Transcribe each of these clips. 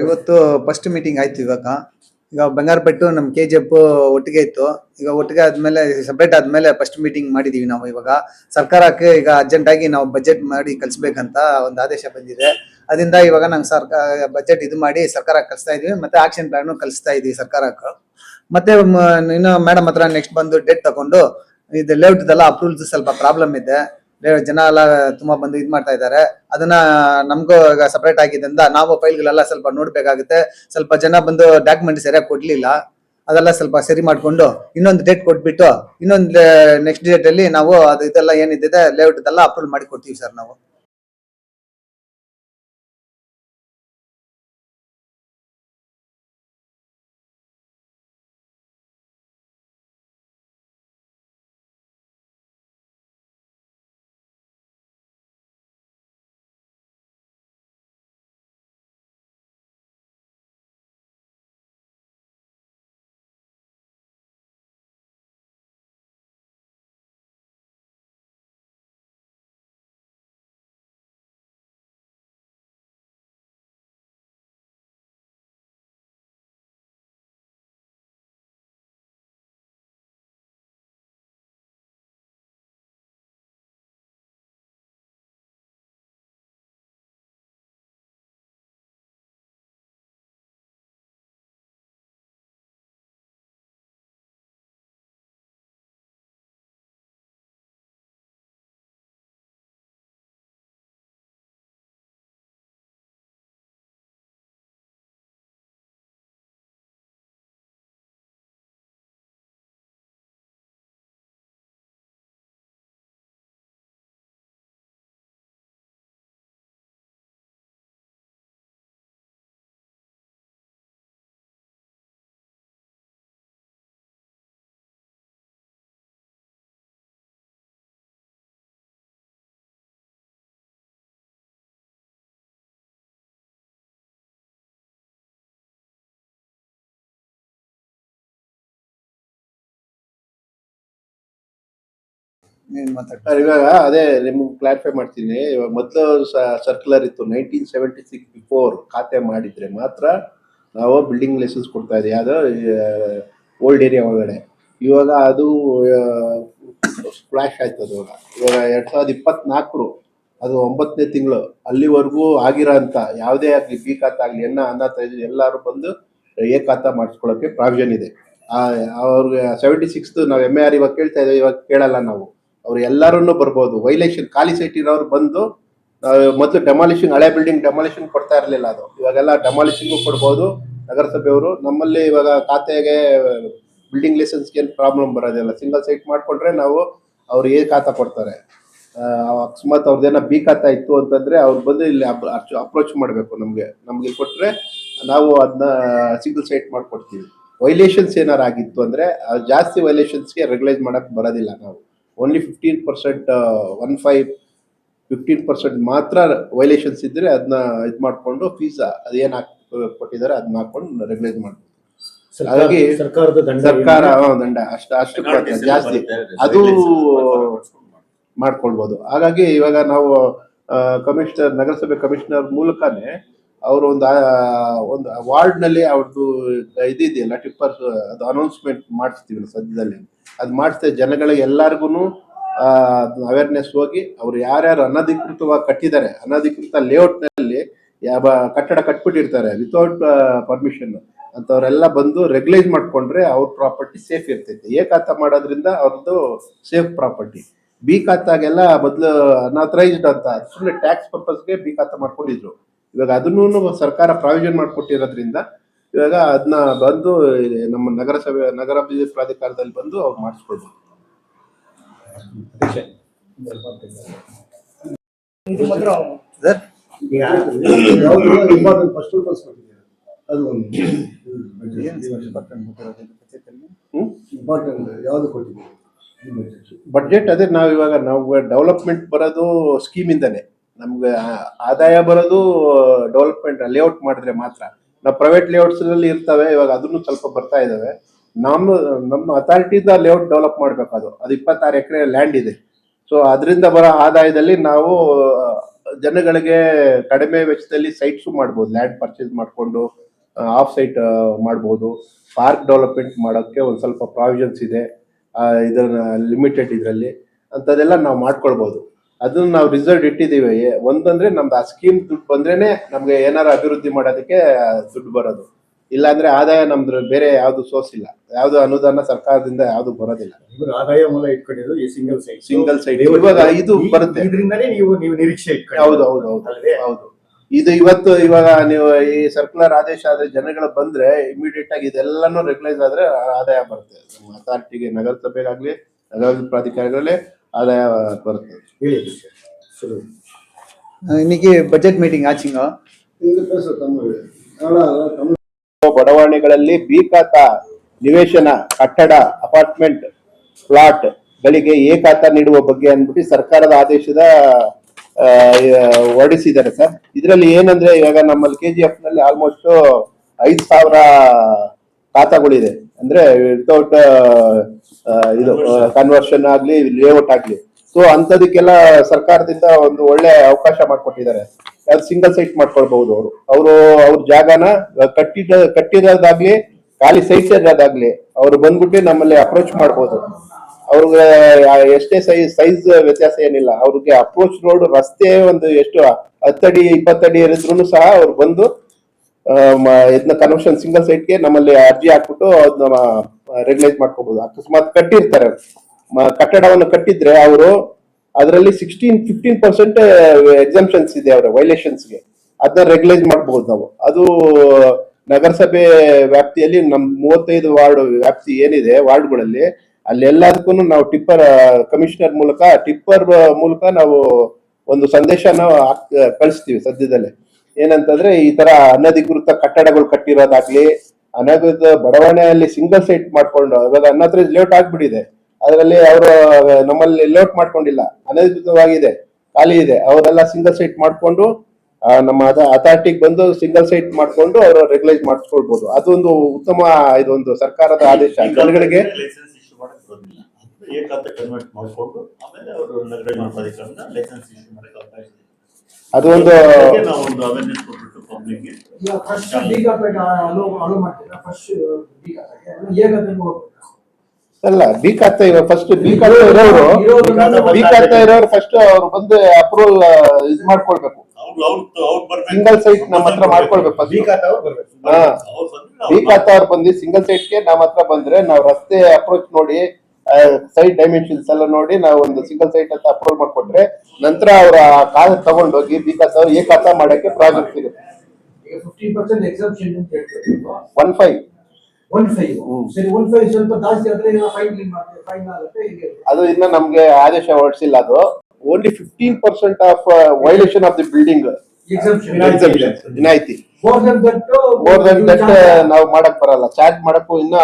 ಇವತ್ತು first meeting ಆಯ್ತು. ಈಗ ಬಂಗಾರಪೇಟು ನಮ್ಮ KGF ಒಟ್ಟಿಗೆ ಇತ್ತು. ಈಗ ಒಟ್ಟಿಗೆ ಆದ್ಮೇಲೆ ಸಪ್ರೇಟ್ ಆದ್ಮೇಲೆ ಫಸ್ಟ್ ಮೀಟಿಂಗ್ ಮಾಡಿದೀವಿ ನಾವು. ಇವಾಗ ಸರ್ಕಾರಕ್ಕೆ ಈಗ ಅರ್ಜೆಂಟ್ ಆಗಿ ನಾವು ಬಜೆಟ್ ಮಾಡಿ ಕಳಿಸ್ಬೇಕಂತ ಒಂದು ಆದೇಶ ಬಂದಿದೆ. ಅದರಿಂದ ಇವಾಗ ನಂಗೆ ಬಜೆಟ್ ಇದು ಮಾಡಿ ಸರ್ಕಾರ ಕಳಿಸ್ತಾ ಇದೀವಿ, ಮತ್ತೆ ಆಕ್ಷನ್ ಪ್ಲಾನ್ ಕಳಿಸ್ತಾ ಇದೀವಿ ಸರ್ಕಾರಕ್ಕೆ. ಮತ್ತೆ ಇನ್ನು ಮೇಡಮ್ ಹತ್ರ ನೆಕ್ಸ್ಟ್ ಬಂದು ಡೇಟ್ ತಗೊಂಡು ಇದು ಲೇಔಟ್ದೆಲ್ಲ ಅಪ್ರೂವಲ್ಸ್ ಸ್ವಲ್ಪ ಪ್ರಾಬ್ಲಮ್ ಇದೆ. ಜನ ಎಲ್ಲ ತುಂಬಾ ಬಂದು ಇದ್ ಮಾಡ್ತಾ ಇದ್ದಾರೆ. ಅದನ್ನ ನಮಗೂ ಈಗ ಸಪರೇಟ್ ಆಗಿದ್ದರಿಂದ ನಾವು ಫೈಲ್ಗಳೆಲ್ಲ ಸ್ವಲ್ಪ ನೋಡ್ಬೇಕಾಗುತ್ತೆ. ಸ್ವಲ್ಪ ಜನ ಬಂದು ಡಾಕ್ಯುಮೆಂಟ್ ಸರಿಯಾಗಿ ಕೊಡ್ಲಿಲ್ಲ, ಅದೆಲ್ಲ ಸ್ವಲ್ಪ ಸರಿ ಮಾಡ್ಕೊಂಡು ಇನ್ನೊಂದು ಡೇಟ್ ಕೊಟ್ಬಿಟ್ಟು ಇನ್ನೊಂದು ನೆಕ್ಸ್ಟ್ ಡೇಟ್ ಅಲ್ಲಿ ನಾವು ಅದು ಇದೆಲ್ಲ ಏನಿದೆ ಲೇಔಟ್ ಇದೆಲ್ಲ ಅಪ್ರೂವ್ ಮಾಡಿ ಕೊಡ್ತೀವಿ ಸರ್ ನಾವು. ಇವಾಗ ಅದೇ ನಿಮ್ಗೆ ಕ್ಲಾರಿಫೈ ಮಾಡ್ತೀನಿ. ಇವಾಗ ಮೊದಲು ಸರ್ಕ್ಯುಲರ್ ಇತ್ತು 1976 ಬಿಫೋರ್ ಖಾತೆ ಮಾಡಿದ್ರೆ ಮಾತ್ರ ನಾವು ಬಿಲ್ಡಿಂಗ್ ಲೈಸೆನ್ಸ್ ಕೊಡ್ತಾ ಇದ್ದೀವಿ, ಯಾವುದೋ ಓಲ್ಡ್ ಏರಿಯಾ ಒಳಗಡೆ. ಇವಾಗ ಅದು ಫ್ಲಾಶ್ ಆಯ್ತು. ಅದು ಇವಾಗ 2024 ಅದು 9ನೇ ತಿಂಗಳು ಅಲ್ಲಿವರೆಗೂ ಆಗಿರೋ ಅಂತ ಯಾವುದೇ ಆಗಲಿ ಬಿ ಖಾತೆ ಆಗಲಿ ಅನಾಥ ಎಲ್ಲರೂ ಬಂದು ಎ ಖಾತಾ ಮಾಡಿಸ್ಕೊಳ್ಳೋಕ್ಕೆ ಪ್ರಾವಿಷನ್ ಇದೆ. ಅವ್ರಿಗೆ 76 ನಾವು MAR ಇವಾಗ ಕೇಳ್ತಾ ಇದ್ದೀವಿ, ಇವಾಗ ಕೇಳಲ್ಲ ನಾವು. ಅವ್ರು ಎಲ್ಲರನ್ನು ಬರ್ಬೋದು. ವೈಲೇಷನ್ ಖಾಲಿ ಸೈಟ್ ಇರೋರು ಬಂದು ಮೊದಲು ಡೆಮಾಲಿಷನ್, ಹಳೆ ಬಿಲ್ಡಿಂಗ್ ಡೆಮಾಲಿಷನ್ ಕೊಡ್ತಾ ಇರಲಿಲ್ಲ, ಅದು ಇವಾಗೆಲ್ಲ ಡೆಮಾಲಿಷನ್ಗೂ ಕೊಡ್ಬೋದು ನಗರಸಭೆಯವರು. ನಮ್ಮಲ್ಲಿ ಇವಾಗ ಖಾತೆಗೆ ಬಿಲ್ಡಿಂಗ್ ಲೈಸೆನ್ಸ್ಗೆ ಏನು ಪ್ರಾಬ್ಲಮ್ ಬರೋದಿಲ್ಲ. ಸಿಂಗಲ್ ಸೈಟ್ ಮಾಡಿಕೊಂಡ್ರೆ ನಾವು ಅವ್ರು ಎ ಖಾತಾ ಕೊಡ್ತಾರೆ. ಅಕಸ್ಮಾತ್ ಅವ್ರದ್ದೇನೋ ಬಿ ಖಾತಾ ಇತ್ತು ಅಂತಂದರೆ ಅವ್ರು ಬಂದು ಇಲ್ಲಿ ಅಪ್ರೋಚ್ ಮಾಡಬೇಕು. ನಮಗೆ ಕೊಟ್ಟರೆ ನಾವು ಅದನ್ನ ಸಿಂಗಲ್ ಸೈಟ್ ಮಾಡಿಕೊಡ್ತೀವಿ. ವೈಲೇಷನ್ಸ್ ಏನಾರು ಆಗಿತ್ತು ಅಂದರೆ ಜಾಸ್ತಿ ವೈಲೇಷನ್ಸ್ಗೆ ರೆಗ್ಯುಲೈಸ್ ಮಾಡೋಕ್ಕೆ ಬರೋದಿಲ್ಲ. ನಾವು ಓನ್ಲಿ 15%, 15% ಮಾತ್ರ ವೈಲೇಷನ್ಸ್ ಇದ್ದರೆ ಅದನ್ನ ಇದು ಮಾಡಿಕೊಂಡು ಫೀಸ್ ಅದೇನು ಕೊಟ್ಟಿದ್ದಾರೆ ಅದನ್ನ ಹಾಕೊಂಡು ರೆಗ್ಯುಲೈಸ್ ಮಾಡ್ಬೋದು. ಹಾಗಾಗಿ ಸರ್ಕಾರ ದಂಡ ಅಷ್ಟು ಜಾಸ್ತಿ ಅದು ಮಾಡ್ಕೊಳ್ಬೋದು. ಹಾಗಾಗಿ ಇವಾಗ ನಾವು ಕಮಿಷನರ್, ನಗರಸಭೆ ಕಮಿಷನರ್ ಮೂಲಕನೇ ಅವರು ಒಂದು ವಾರ್ಡ್ನಲ್ಲಿ ಅವ್ರದ್ದು ಇದೆಯಲ್ಲ ಟಿಪ್ಪರ್, ಅದು ಅನೌನ್ಸ್ಮೆಂಟ್ ಮಾಡಿಸ್ತೀವಿ ಸದ್ಯದಲ್ಲಿ. ಅದು ಮಾಡಿಸ್ತೇ ಜನಗಳಿಗೆ ಎಲ್ಲರಿಗೂ ಅವೇರ್ನೆಸ್ ಹೋಗಿ ಅವ್ರು ಯಾರ್ಯಾರು ಅನಧಿಕೃತವಾಗಿ ಕಟ್ಟಿದ್ದಾರೆ, ಅನಧಿಕೃತ ಲೇಔಟ್ನಲ್ಲಿ ಯಾವ ಕಟ್ಟಡ ಕಟ್ಬಿಟ್ಟಿರ್ತಾರೆ ವಿತೌಟ್ ಪರ್ಮಿಷನ್ ಅಂಥವರೆಲ್ಲ ಬಂದು ರೆಗ್ಯುಲೈಸ್ ಮಾಡಿಕೊಂಡ್ರೆ ಅವ್ರ ಪ್ರಾಪರ್ಟಿ ಸೇಫ್ ಇರ್ತೈತೆ. ಎ ಖಾತಾ ಮಾಡೋದ್ರಿಂದ ಅವ್ರದ್ದು ಸೇಫ್ ಪ್ರಾಪರ್ಟಿ. ಬಿ ಖಾತಾಗೆಲ್ಲ ಮೊದಲು ಅನ್ಅಥರೈಸ್ಡ್ ಅಂತ ಸುಮ್ಮನೆ ಟ್ಯಾಕ್ಸ್ ಪರ್ಪಸ್ಗೆ ಬಿ ಖಾತಾ ಮಾಡ್ಕೊಂಡಿದ್ರು. ಇವಾಗ ಅದನ್ನು ಸರ್ಕಾರ ಪ್ರಾವಿಷನ್ ಮಾಡಿಕೊಟ್ಟಿರೋದ್ರಿಂದ ಇವಾಗ ಅದನ್ನ ಬಂದು ನಮ್ಮ ನಗರಾಭಿವೃದ್ಧಿ ಪ್ರಾಧಿಕಾರದಲ್ಲಿ ಬಂದು ಅವ್ರು ಮಾಡಿಸ್ಕೊಳ್ಬೋದು. ಬಡ್ಜೆಟ್ ಅದೇ ನಾವು ಡೆವಲಪ್ಮೆಂಟ್ ಬರೋದು ಸ್ಕೀಮ್ ಇಂದಾನೆ. ನಮ್ಗೆ ಆದಾಯ ಬರೋದು ಡೆವಲಪ್ಮೆಂಟ್ ಲೇಔಟ್ ಮಾಡಿದ್ರೆ ಮಾತ್ರ. ನಾವು ಪ್ರೈವೇಟ್ ಲೇಔಟ್ಸ್ ನಲ್ಲಿ ಇರ್ತವೆ, ಇವಾಗ ಅದನ್ನು ಸ್ವಲ್ಪ ಬರ್ತಾ ಇದಾವೆ. ನಮ್ಮ ಅಥಾರಿಟಿಯಿಂದ ಲೇಔಟ್ ಡೆವಲಪ್ ಮಾಡ್ಬೇಕು. ಅದು 26 ಎಕರೆ ಲ್ಯಾಂಡ್ ಇದೆ. ಸೊ ಅದರಿಂದ ಬರೋ ಆದಾಯದಲ್ಲಿ ನಾವು ಜನಗಳಿಗೆ ಕಡಿಮೆ ವೆಚ್ಚದಲ್ಲಿ ಸೈಟ್ಸ್ ಮಾಡ್ಬೋದು, ಲ್ಯಾಂಡ್ ಪರ್ಚೇಸ್ ಮಾಡ್ಕೊಂಡು ಆಫ್ ಸೈಟ್ ಮಾಡ್ಬೋದು. ಪಾರ್ಕ್ ಡೆವಲಪ್ಮೆಂಟ್ ಮಾಡೋಕ್ಕೆ ಒಂದು ಸ್ವಲ್ಪ ಪ್ರಾವಿಷನ್ಸ್ ಇದೆ, ಇದನ್ನ ಲಿಮಿಟೆಡ್ ಇದರಲ್ಲಿ ಅಂಥದ್ದೆಲ್ಲ ನಾವು ಮಾಡ್ಕೊಳ್ಬೋದು. ಅದನ್ನ ನಾವು ರಿಸರ್ವ್ ಇಟ್ಟಿದ್ದೀವಿ. ಒಂದಂದ್ರೆ ನಮ್ದು ಆ ಸ್ಕೀಮ್ ದುಡ್ಡು ಬಂದ್ರೇನೆ ನಮ್ಗೆ ಏನಾರು ಅಭಿವೃದ್ಧಿ ಮಾಡೋದಕ್ಕೆ ದುಡ್ಡು ಬರೋದು. ಇಲ್ಲಾಂದ್ರೆ ಆದಾಯ ನಮ್ದು ಬೇರೆ ಯಾವ್ದು ಸೋರ್ಸ್ ಇಲ್ಲ, ಯಾವ್ದು ಅನುದಾನ ಸರ್ಕಾರದಿಂದ ಯಾವ್ದು ಬರೋದಿಲ್ಲ. ಇವಾಗ ಆದಾಯ ಮೂಲ ಇಟ್ಕೊಂಡಿರೋದು ಈ ಸಿಂಗಲ್ ಸೈಟ್. ಇವಾಗ ಇದು ಬರುತ್ತೆ, ಇದರಿಂದನೇ ನೀವು ನಿರೀಕ್ಷೆ ಇಟ್ಕೊಂಡು. ಹೌದು ಹೌದು ಹೌದು ಹೌದು. ಇದು ಇವಾಗ ನೀವು ಈ ಸರ್ಕ್ಯುಲರ್ ಆದೇಶ ಆದ್ರೆ ಜನಗಳು ಬಂದ್ರೆ ಇಮಿಡಿಯೇಟ್ ಆಗಿ ಇದೆಲ್ಲಾನು ರೆಗ್ಯುಲೈಸ್ ಆದ್ರೆ ಆದಾಯ ಬರುತ್ತೆ. ನಮ್ಮ ಅಥಾರಿಟಿಗೆ, ನಗರಸಭೆಗಾಗ್ಲಿ, ನಗರ ಪ್ರಾಧಿಕಾರಗಳೇ ಆದಾಯ ಬರುತ್ತೆ. ಹೇಳಿ. இன்னைக்கு பட்ஜெட் மீட்டிங் ஆச்சுங்க. ಬಡಾವಣೆಗಳಲ್ಲಿ ಬಿ ಖಾತಾ ನಿವೇಶನ, ಕಟ್ಟಡ, ಅಪಾರ್ಟ್ಮೆಂಟ್, ಪ್ಲಾಟ್ ಗಳಿಗೆ ಎ ಖಾತಾ ನೀಡುವ ಬಗ್ಗೆ ಅಂದ್ಬಿಟ್ಟು ಸರ್ಕಾರದ ಆದೇಶದ ಹೊರಡಿಸಿದ್ದಾರೆ ಸರ್. ಇದರಲ್ಲಿ ಏನಂದ್ರೆ ಇವಾಗ ನಮ್ಮಲ್ಲಿ KGF ನಲ್ಲಿ ಆಲ್ಮೋಸ್ಟ್ 5,000 ಖಾತಾಗಳಿದೆ. ಅಂದ್ರೆ ವಿತೌಟ್ ಇದು ಕನ್ವರ್ಷನ್ ಆಗ್ಲಿ, ಲೇಔಟ್ ಆಗ್ಲಿ. ಸೊ ಅಂತದಕ್ಕೆಲ್ಲ ಸರ್ಕಾರದಿಂದ ಒಂದು ಒಳ್ಳೆ ಅವಕಾಶ ಮಾಡ್ಕೊಟ್ಟಿದ್ದಾರೆ. ಯಾವ್ದು ಸಿಂಗಲ್ ಸೈಟ್ ಮಾಡ್ಕೊಳ್ಬಹುದು. ಅವ್ರ ಜಾಗನ ಕಟ್ಟಿರೋದಾಗ್ಲಿ, ಖಾಲಿ ಸೈಟ್ ಇರೋದಾಗ್ಲಿ ಅವ್ರು ಬಂದ್ಬಿಟ್ಟು ನಮ್ಮಲ್ಲಿ ಅಪ್ರೋಚ್ ಮಾಡ್ಬೋದು. ಅವ್ರಿಗೆ ಎಷ್ಟೇ ಸೈಜ್ ವ್ಯತ್ಯಾಸ ಏನಿಲ್ಲ. ಅವ್ರಿಗೆ ಅಪ್ರೋಚ್ ರೋಡ್, ರಸ್ತೆ ಒಂದು ಎಷ್ಟು 10 ಅಡಿ 20 ಅಡಿ ಇರಿದ್ರು ಸಹ ಅವ್ರು ಬಂದು ಇದನ್ನ ಕನ್ವರ್ಷನ್ ಸಿಂಗಲ್ ಸೈಟ್ಗೆ ನಮ್ಮಲ್ಲಿ ಅರ್ಜಿ ಹಾಕ್ಬಿಟ್ಟು ಅದನ್ನ ರೆಗ್ಯುಲೈಸ್ ಮಾಡ್ಕೋಬಹುದು. ಅಕಸ್ಮಾತ್ ಕಟ್ಟಿರ್ತಾರೆ, ಕಟ್ಟಡವನ್ನು ಕಟ್ಟಿದ್ರೆ ಅವರು ಅದರಲ್ಲಿ 15% ಎಕ್ಸಂಪ್ಷನ್ಸ್ ಇದೆ ಅವರ ವೈಲೇಷನ್ಸ್ಗೆ, ಅದನ್ನ ರೆಗ್ಯುಲೈಸ್ ಮಾಡಬಹುದು ನಾವು. ಅದು ನಗರಸಭೆ ವ್ಯಾಪ್ತಿಯಲ್ಲಿ ನಮ್ 35 ವಾರ್ಡ್ ವ್ಯಾಪ್ತಿ ಏನಿದೆ, ವಾರ್ಡ್ಗಳಲ್ಲಿ ಅಲ್ಲೆಲ್ಲದಕ್ಕೂ ನಾವು ಕಮಿಷನರ್ ಮೂಲಕ ನಾವು ಒಂದು ಸಂದೇಶನ ಕಳಿಸ್ತೀವಿ ಸದ್ಯದಲ್ಲೇ. ಏನಂತಂದ್ರೆ ಈ ತರ ಅನಧಿಕೃತ ಕಟ್ಟಡಗಳು ಕಟ್ಟಿರೋದಾಗ್ಲಿ, ಅನಧಿಕೃತ ಬಡಾವಣೆಯಲ್ಲಿ ಸಿಂಗಲ್ ಸೈಟ್ ಮಾಡ್ಕೊಂಡು, ಇವಾಗ ಅನ್ನತ್ರ ಲೇಔಟ್ ಆಗ್ಬಿಟ್ಟಿದೆ, ಅದರಲ್ಲಿ ಅವರು ನಮ್ಮಲ್ಲಿ ಲೇಔಟ್ ಮಾಡ್ಕೊಂಡಿಲ್ಲ, ಅನಧಿಕೃತವಾಗಿದೆ, ಖಾಲಿ ಇದೆ, ಅವರೆಲ್ಲ ಸಿಂಗಲ್ ಸೈಟ್ ಮಾಡ್ಕೊಂಡು ನಮ್ಮ ಅಥಾರಿಟಿಗೆ ಬಂದು ಸಿಂಗಲ್ ಸೈಟ್ ಮಾಡ್ಕೊಂಡು ಅವರು ರೆಗ್ಯುಲೈಸ್ ಮಾಡಿಸ್ಕೊಳ್ಬಹುದು. ಅದೊಂದು ಉತ್ತಮ, ಇದೊಂದು ಸರ್ಕಾರದ ಆದೇಶ. ಜನಗಳಿಗೆ ಅದೊಂದು ಅಲ್ಲ, ಬಿ ಖಾತಾ ಇರೋರು ಫಸ್ಟ್ ಅವ್ರು ಬಂದು ಅಪ್ರೂವಲ್ ಇದು ಮಾಡ್ಕೊಳ್ಬೇಕು. ಸಿಂಗಲ್ ಸೈಟ್ ನಮ್ಮ ಹತ್ರ ಮಾಡ್ಕೊಳ್ಬೇಕು. ಬಿ ಖಾತಾ ಅವ್ರು ಬಂದು ಸಿಂಗಲ್ ಸೈಟ್ಗೆ ನಮ್ಮ ಹತ್ರ ಬಂದ್ರೆ ನಾವು ರಸ್ತೆ ಅಪ್ರೋಚ್ ನೋಡಿ, ಸೈಟ್ ಡೈಮೆನ್ಷನ್ಸ್ ಎಲ್ಲ ನೋಡಿ ನಾವು ಒಂದು ಸಿಂಗಲ್ ಸೈಟ್ ಅಂತ ಅಪ್ರೂವಲ್ ಮಾಡ್ಕೊಟ್ರೆ ನಂತರ ಅವ್ರ ಕಾಗದ ತಗೊಂಡೋಗಿ ಬಿ ಖಾತಾ ಎ ಖಾತಾ ಮಾಡಕ್ಕೆ ಪ್ರಾಜೆಕ್ಟ್ ಸಿಗುತ್ತೆ. 15 ಅದು ಇನ್ನ ನಮ್ಗೆ ಆದೇಶ ಹೊರಡಿಸಿಲ್ಲ. ಅದು only 15% of violation of the building ವಿನಾಯಿತಿ. ಮೋರ್ ದನ್ ದಟ್ ನಾವು ಮಾಡಕ್ ಬರಲ್ಲ, ಚಾರ್ಜ್ ಮಾಡಕ್ಕೂ ಇನ್ನ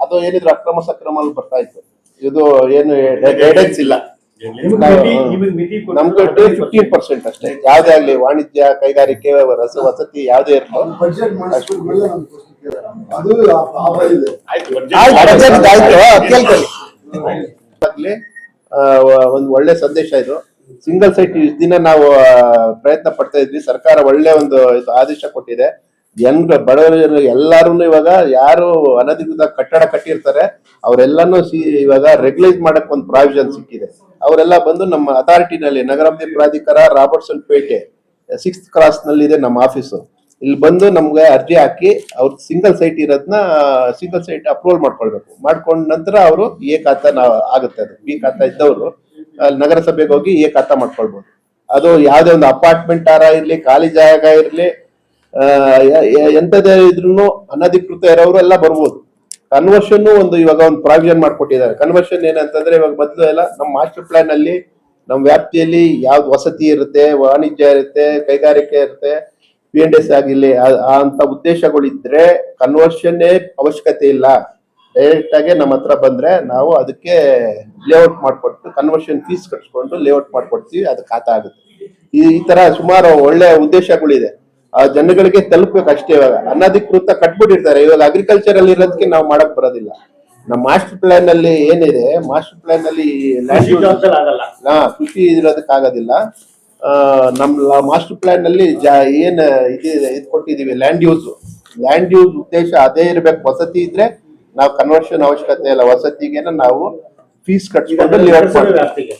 ಅದು ಏನಿದ್ರು ಅಕ್ರಮ ಸಕ್ರಮ ಬರ್ತಾ ಇತ್ತು. ಇದು ಏನು ಗೈಡೆನ್ಸ್ ಇಲ್ಲ ನಮ್ಗೆ. 15% ಅಷ್ಟೇ, ಯಾವ್ದೇ ಆಗ್ಲಿ, ವಾಣಿಜ್ಯ, ಕೈಗಾರಿಕೆ, ವಸತಿ ಯಾವ್ದೇ ಇರ್ತೋ ಒಂದು ಒಳ್ಳೆ ಸಂದೇಶ ಇದು. ಸಿಂಗಲ್ ಸೈಟ್ ಇಷ್ಟು ದಿನ ನಾವು ಪ್ರಯತ್ನ ಪಡ್ತಾ ಇದ್ವಿ, ಸರ್ಕಾರ ಒಳ್ಳೆ ಒಂದು ಆದೇಶ ಕೊಟ್ಟಿದೆ. ಬಡವರು ಎಲ್ಲಾರು ಇವಾಗ ಯಾರು ಅನಧಿಕೃತ ಕಟ್ಟಡ ಕಟ್ಟಿರ್ತಾರೆ ಅವರೆಲ್ಲಾನು ಇವಾಗ ರೆಗ್ಯುಲೈಸ್ ಮಾಡಕ್ ಒಂದು ಪ್ರಾವಿಷನ್ ಸಿಕ್ಕಿದೆ. ಅವರೆಲ್ಲ ಬಂದು ನಮ್ಮ ಅಥಾರಿಟಿನಲ್ಲಿ, ನಗರಾಭಿವೃದ್ಧಿ ಪ್ರಾಧಿಕಾರ, ರಾಬರ್ಟ್ಸನ್ ಪೇಟೆ 6th ಕ್ರಾಸ್ ನಲ್ಲಿ ಇದೆ ನಮ್ಮ ಆಫೀಸು. ಇಲ್ಲಿ ಬಂದು ನಮ್ಗೆ ಅರ್ಜಿ ಹಾಕಿ ಅವ್ರ ಸಿಂಗಲ್ ಸೈಟ್ ಇರೋದನ್ನ ಸಿಂಗಲ್ ಸೈಟ್ ಅಪ್ರೂವಲ್ ಮಾಡ್ಕೊಳ್ಬೇಕು. ಮಾಡ್ಕೊಂಡ ನಂತರ ಅವರು ಎ ಖಾತಾ ಆಗುತ್ತೆ. ಅದು ಬಿ ಖಾತಾ ಇದ್ದವರು ನಗರಸಭೆಗೆ ಹೋಗಿ ಎ ಖಾತಾ ಮಾಡ್ಕೊಳ್ಬಹುದು. ಅದು ಯಾವ್ದೇ ಒಂದು ಅಪಾರ್ಟ್ಮೆಂಟ್ ಆರ ಇರ್ಲಿ, ಖಾಲಿ ಜಾಗ ಇರ್ಲಿ, ಎಂತದೇ ಇದ್ರು ಅನಧಿಕೃತ ಇರೋರು ಎಲ್ಲ ಬರ್ಬೋದು. ಕನ್ವರ್ಷನ್ ಇವಾಗ ಒಂದು ಪ್ರಾವಿಷನ್ ಮಾಡ್ಕೊಟ್ಟಿದ್ದಾರೆ. ಕನ್ವರ್ಷನ್ ಏನಂತಂದ್ರೆ, ಇವಾಗ ಮೊದಲು ಎಲ್ಲ ನಮ್ಮ ಮಾಸ್ಟರ್ ಪ್ಲಾನ್ ಅಲ್ಲಿ ನಮ್ಮ ವ್ಯಾಪ್ತಿಯಲ್ಲಿ ಯಾವ್ದು ವಸತಿ ಇರುತ್ತೆ, ವಾಣಿಜ್ಯ ಇರುತ್ತೆ, ಕೈಗಾರಿಕೆ ಇರುತ್ತೆ, P&S ಆಗಿರ್ಲಿ, ಅಂತ ಉದ್ದೇಶಗಳಿದ್ರೆ ಕನ್ವರ್ಷನ್ ಅವಶ್ಯಕತೆ ಇಲ್ಲ. ಡೈರೆಕ್ಟ್ ಆಗಿ ನಮ್ಮ ಹತ್ರ ಬಂದ್ರೆ ನಾವು ಅದಕ್ಕೆ ಲೇಔಟ್ ಮಾಡ್ಕೊಟ್ಟು ಕನ್ವರ್ಷನ್ ಫೀಸ್ ಕಟ್ಸ್ಕೊಂಡು ಲೇಔಟ್ ಮಾಡ್ಕೊಡ್ತೀವಿ, ಅದು ಖಾತಾ ಆಗುತ್ತೆ. ಈ ತರ ಸುಮಾರು ಒಳ್ಳೆ ಉದ್ದೇಶಗಳಿದೆ. ಆ ಜನಗಳಿಗೆ ತಲುಪಬೇಕು ಅಷ್ಟೇ. ಇವಾಗ ಅನಧಿಕೃತ ಕಟ್ಬಿಟ್ಟಿರ್ತಾರೆ. ಇವಾಗ ಅಗ್ರಿಕಲ್ಚರ್ ಅಲ್ಲಿ ಇರೋದಕ್ಕೆ ನಾವು ಮಾಡಕ್ ಬರೋದಿಲ್ಲ. ನಮ್ಮ ಮಾಸ್ಟರ್ ಪ್ಲಾನ್ ಅಲ್ಲಿ ಏನಿದೆ, ಮಾಸ್ಟರ್ ಪ್ಲಾನ್ ಅಲ್ಲಿ ಕೃಷಿ ಜವಾಬ್ದಾರಿ ಆಗಲ್ಲ. ಕೃಷಿ ಇರೋದಕ್ಕೆ ಆಗೋದಿಲ್ಲ. ನಮ್ಮ ಮಾಸ್ಟರ್ ಪ್ಲಾನ್ ಅಲ್ಲಿ ಏನ್ ಇದು ಕೊಟ್ಟಿದೀವಿ, ಲ್ಯಾಂಡ್ ಯೂಸ್ ಉದ್ದೇಶ ಅದೇ ಇರ್ಬೇಕು. ವಸತಿ ಇದ್ರೆ ನಾವು ಕನ್ವರ್ಷನ್ ಅವಶ್ಯಕತೆ ಇಲ್ಲ. ವಸತಿಗೆನ ನಾವು ಫೀಸ್ ಕಟ್ಸ್ಕೊಂಡು ಲೇಔಟ್ ಮಾಡ್ತೀವಿ. ವ್ಯಾಪ್ತಿಗೆ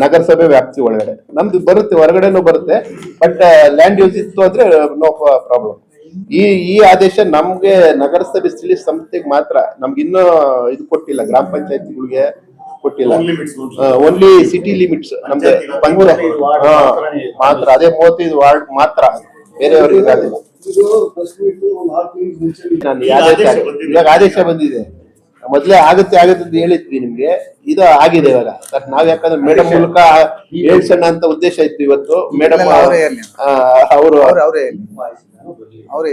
ನಗರಸಭೆ ವ್ಯಾಪ್ತಿ ಒಳಗಡೆ ನಮ್ದು ಬರುತ್ತೆ, ಹೊರಗಡೆನೂ ಬರುತ್ತೆ. ಬಟ್ ಲ್ಯಾಂಡ್ ಯೂಸ್ ಇತ್ತು ಅಂದ್ರೆ ನೋ ಪ್ರಾಬ್ಲಮ್. ಈ ಆದೇಶ ನಮ್ಗೆ ನಗರಸಭೆ ಸ್ಥಳೀಯ ಸಂಸ್ಥೆಗೆ ಮಾತ್ರ, ನಮ್ಗೆ ಇನ್ನೂ ಇದು ಕೊಟ್ಟಿಲ್ಲ, ಗ್ರಾಮ ಪಂಚಾಯತಿಗಳಿಗೆ ಕೊಟ್ಟಿಲ್ಲ. ಓನ್ಲಿ ಸಿಟಿ ಲಿಮಿಟ್ಸ್ ನಮ್ದು ಮಾತ್ರ, ಅದೇ 35 ವಾರ್ಡ್ ಮಾತ್ರ, ಬೇರೆಯವ್ರಿಗೆ ಇರೋದಿಲ್ಲ. ಇವಾಗ ಆದೇಶ ಬಂದಿದೆ. ಮೊದ್ಲೇ ಆಗುತ್ತೆ ಅಂತ ಹೇಳಿದ್ವಿ ನಿಮ್ಗೆ, ಇದು ಆಗಿದೆ ಇವಾಗ. ನಾವ್ ಯಾಕಂದ್ರೆ ಮೇಡಮ್ ಮೂಲಕ ಹೇಳ್ಸೋಣ ಅಂತ ಉದ್ದೇಶ ಇತ್ತು ಇವತ್ತು. ಮೇಡಮ್ ಅವರೇ ಅವರು ಅವರೇ